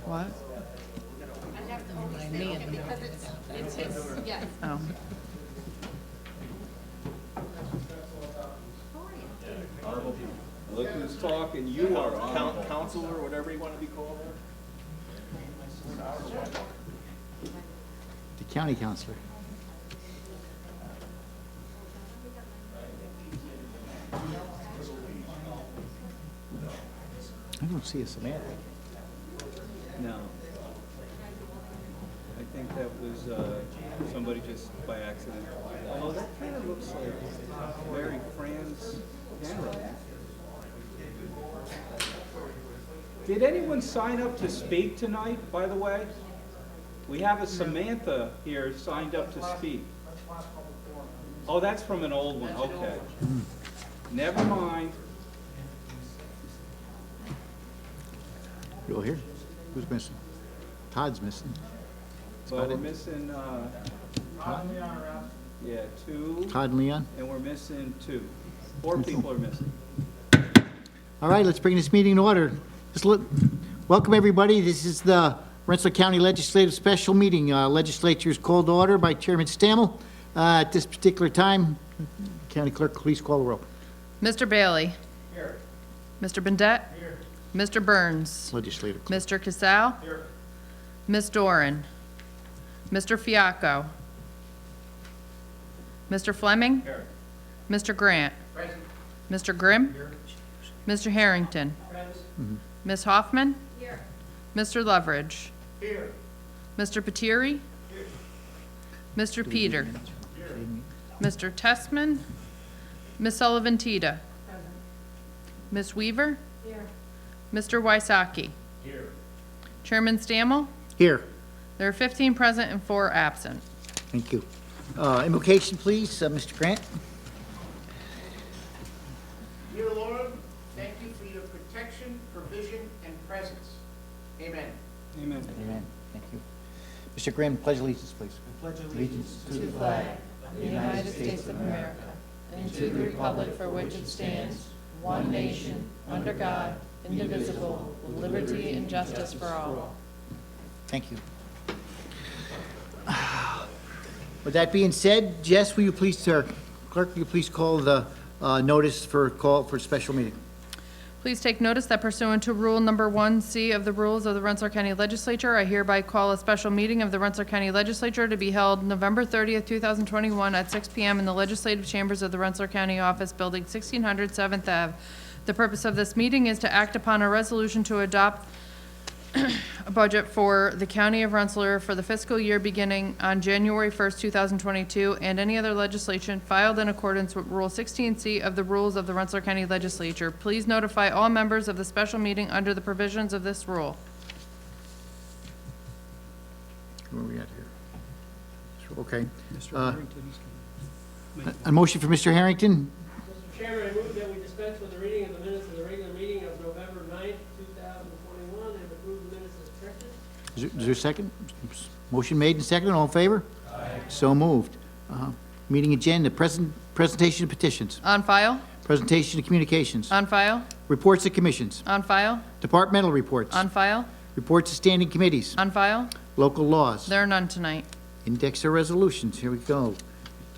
What? Me in the morning. It's his, yes. Oh. Look who's talking. You are counselor, or whatever you want to be called. The county councilor. I don't see a Samantha. No. I think that was somebody just by accident. Oh, that kind of looks like Mary Fran's handwriting. Did anyone sign up to speak tonight, by the way? We have a Samantha here signed up to speak. Oh, that's from an old one, okay. Never mind. You all here? Who's missing? Todd's missing. Well, we're missing, yeah, 2, Todd and Leon? and we're missing 2. 4 people are missing. All right, let's bring this meeting to order. Welcome, everybody. This is the Rensselaer County Legislative Special Meeting. Legislature is called to order by Chairman Stammel. At this particular time, County Clerk, please call the roll. Mr. Bailey. Here. Mr. Bendet. Here. Mr. Burns. Legislative Clerk. Mr. Casal. Here. Ms. Doran. Mr. Fiacco. Mr. Fleming. Here. Mr. Grant. Present. Mr. Grimm. Here. Mr. Harrington. Present. Ms. Hoffman. Here. Mr. Leverage. Here. Mr. Patiri. Here. Mr. Peter. Here. Mr. Testman. Ms. Sullivan Tita. Ms. Weaver. Here. Mr. Wysocki. Here. Chairman Stammel. Here. There are 15 present and 4 absent. Thank you. Invocation, please, Mr. Grant. Dear Lord, thank you for your protection, provision, and presence. Amen. Amen. Amen. Thank you. Mr. Grimm, pledge allegiance, please. Pledge Allegiance To the flag of the United States of America and to the republic for which it stands, one nation, under God, indivisible, with liberty and justice for all. Thank you. With that being said, Jess, will you please, clerk, will you please call the notice for call for special meeting? Please take notice that pursuant to Rule Number 1C of the Rules of the Rensselaer County Legislature, I hereby call a special meeting of the Rensselaer County Legislature to be held November 30th, 2021 at 6 p.m. in the Legislative Chambers of the Rensselaer County Office Building, 1600 7th Ave. The purpose of this meeting is to act upon a resolution to adopt a budget for the County of Rensselaer for the fiscal year beginning on January 1st, 2022, and any other legislation filed in accordance with Rule 16C of the Rules of the Rensselaer County Legislature. Please notify all members of the special meeting under the provisions of this rule. Where are we at here? Okay. Mr. Harrington is A motion for Mr. Harrington. Mr. Chairman, I move that we dispense with the reading of the minutes of the regular meeting of November 9th, 2021, and approve the minutes as printed. Is there a second? Motion made and seconded. All in favor? Aye. So moved. Meeting agenda, presentation of petitions, On file? presentation of communications, On file? reports of commissions, On file? departmental reports, On file? reports of standing committees, On file? local laws, There are none tonight. index of resolutions. Here we go.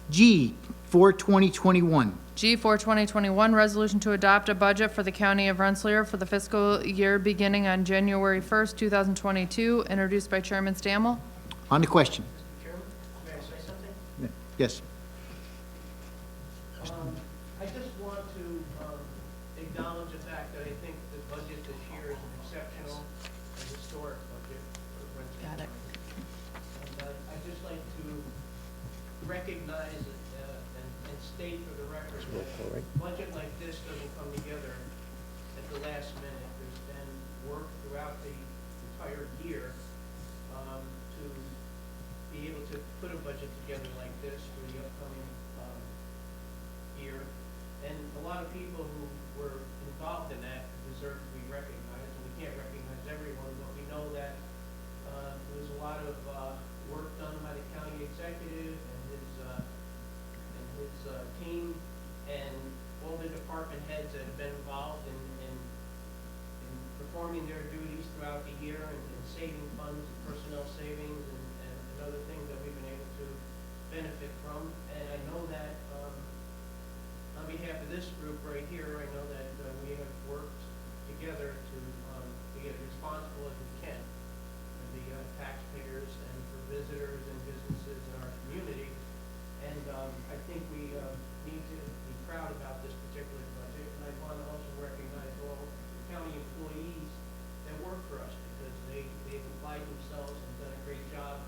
G, 4/2021. G for 2021, resolution to adopt a budget for the County of Rensselaer for the fiscal year beginning on January 1st, 2022, introduced by Chairman Stammel. On the question. Chairman, may I say something? Yes. I just want to acknowledge the fact that I think the budget this year is an exceptional and historic budget for Rensselaer. Got it. And I'd just like to recognize and state for the record that a budget like this doesn't come together at the last minute. There's been work throughout the entire year to be able to put a budget together like this for the upcoming year. And a lot of people who were involved in that deserve to be recognized. And we can't recognize everyone, but we know that there was a lot of work done by the county executive and his team and all the department heads that have been involved in performing their duties throughout the year and saving funds, personnel savings, and other things that we've been able to benefit from. And I know that on behalf of this group right here, I know that we have worked together to be as responsible as we can for the taxpayers and for visitors and businesses in our community. And I think we need to be proud about this particular budget. And I want to also recognize all the county employees that work for us, because they've applied themselves and done a great job.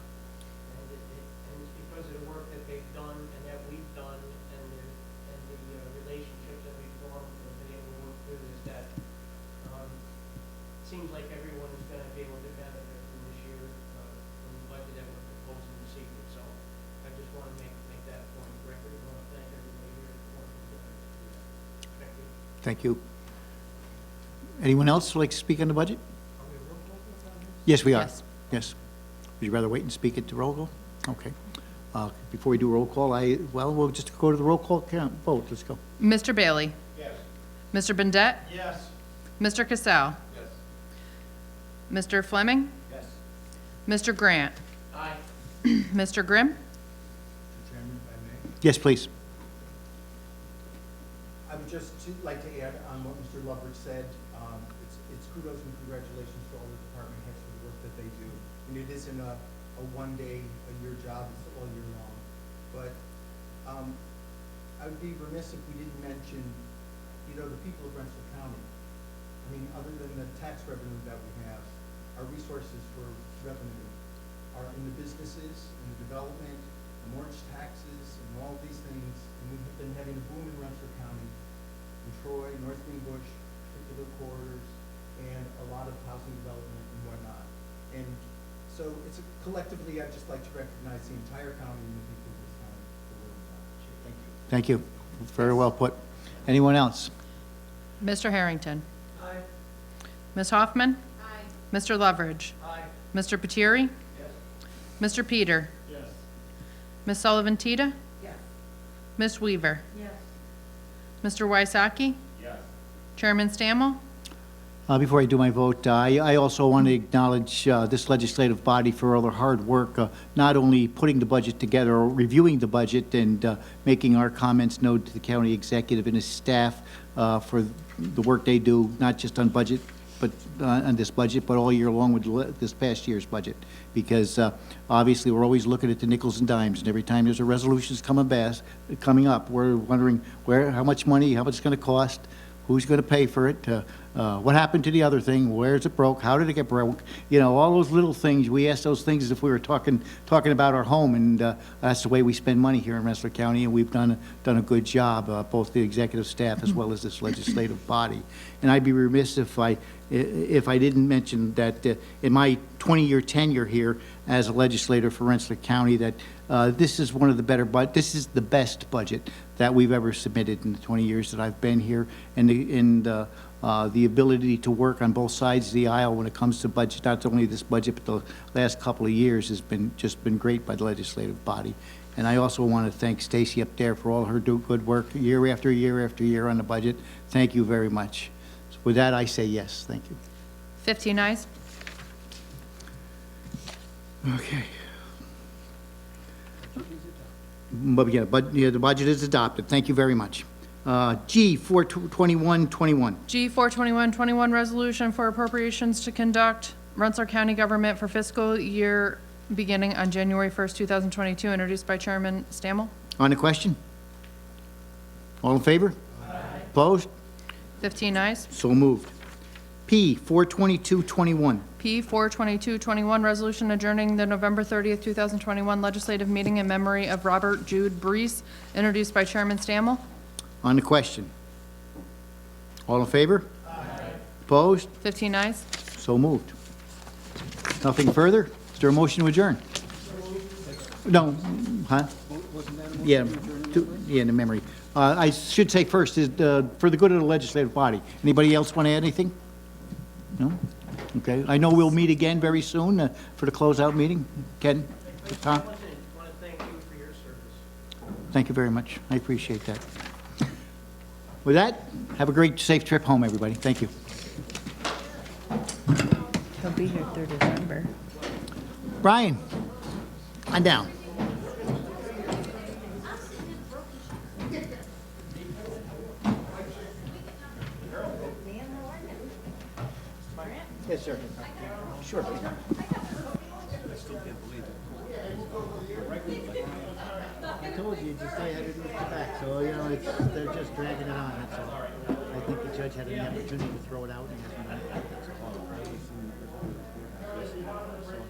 And it's because of the work that they've done and that we've done and the relationships that we've formed and been able to work through this, that seems like everyone is going to be able to benefit from this year, from the budget that we're proposing this evening. So I just want to make that point of record. I want to thank everybody here for working together to do that. Thank you. Thank you. Anyone else like to speak on the budget? Are we roll call for this? Yes, we are. Yes. Yes. Would you rather wait and speak at the roll call? Okay. Before we do roll call, we'll just go to the roll call vote. Let's go. Mr. Bailey? Yes. Mr. Bendet? Yes. Mr. Cassell? Yes. Mr. Fleming? Yes. Mr. Grant? Aye. Mr. Grimm? Chairman, if I may. Yes, please. I would just like to add on what Mr. Lovett said. It's kudos and congratulations to all the department heads for the work that they do. And it isn't a one-day-a-year job, it's all year long. But I would be remiss if we didn't mention, the people of Rensselaer County. I mean, other than the tax revenue that we have, our resources for revenue are in the businesses, in the development, the mortgage taxes, and all of these things. And we have been having a boom in Rensselaer County, in Troy, North Greenbush, particular corridors, and a lot of housing development and whatnot. And so it's collectively, I'd just like to recognize the entire county and the people of this county for their work. Thank you. Thank you. Very well put. Anyone else? Mr. Harrington? Aye. Ms. Hoffman? Aye. Mr. Leveridge? Aye. Mr. Patiri? Yes. Mr. Peter? Yes. Ms. Sullivan Tita? Yes. Ms. Weaver? Yes. Mr. Wysocki? Yes. Chairman Stammel? Before I do my vote, I also want to acknowledge this legislative body for all their hard work, not only putting the budget together or reviewing the budget and making our comments known to the county executive and his staff for the work they do, not just on budget, but on this budget, but all year long with this past year's budget. Because obviously, we're always looking at the nickels and dimes, and every time there's a resolution coming up, we're wondering how much money, how much it's going to cost, who's going to pay for it, what happened to the other thing, where's it broke, how did it get broke, all those little things. We ask those things as if we were talking about our home, and that's the way we spend money here in Rensselaer County, and we've done a good job, both the executive staff as well as this legislative body. And I'd be remiss if I didn't mention that in my 20-year tenure here as a legislator for Rensselaer County, that this is one of the better, this is the best budget that we've ever submitted in the 20 years that I've been here, and the ability to work on both sides of the aisle when it comes to budget, not only this budget, but the last couple of years has been great by the legislative body. And I also want to thank Stacy up there for all her good work year after year after year on the budget. Thank you very much. So with that, I say yes. Thank you. 15 ayes. Okay. The budget is adopted. Thank you very much. G, 42121. G 42121, resolution for appropriations to conduct Rensselaer County government for fiscal year beginning on January 1st, 2022, introduced by Chairman Stammel. On the question? All in favor? Aye. Opposed? 15 ayes. So moved. P, 42221. P 42221, resolution adjourning the November 30th, 2021 legislative meeting in memory of Robert Jude Brees, introduced by Chairman Stammel. On the question? All in favor? Aye. Opposed? 15 ayes. So moved. Nothing further? Is there a motion to adjourn? No, huh? Yeah, in the memory. I should say first, is for the good of the legislative body. Anybody else want to add anything? No? Okay. I know we'll meet again very soon for the closeout meeting. Ken? Tom? I want to thank you for your service. Thank you very much. I appreciate that. With that, have a great, safe trip home, everybody. Thank you. be here through December. Brian, on down. Yes, sir. Sure. I told you, just I had to move it back, so, you know, they're just dragging it on, that's all. I think the judge had an opportunity to throw it out and he hasn't done it.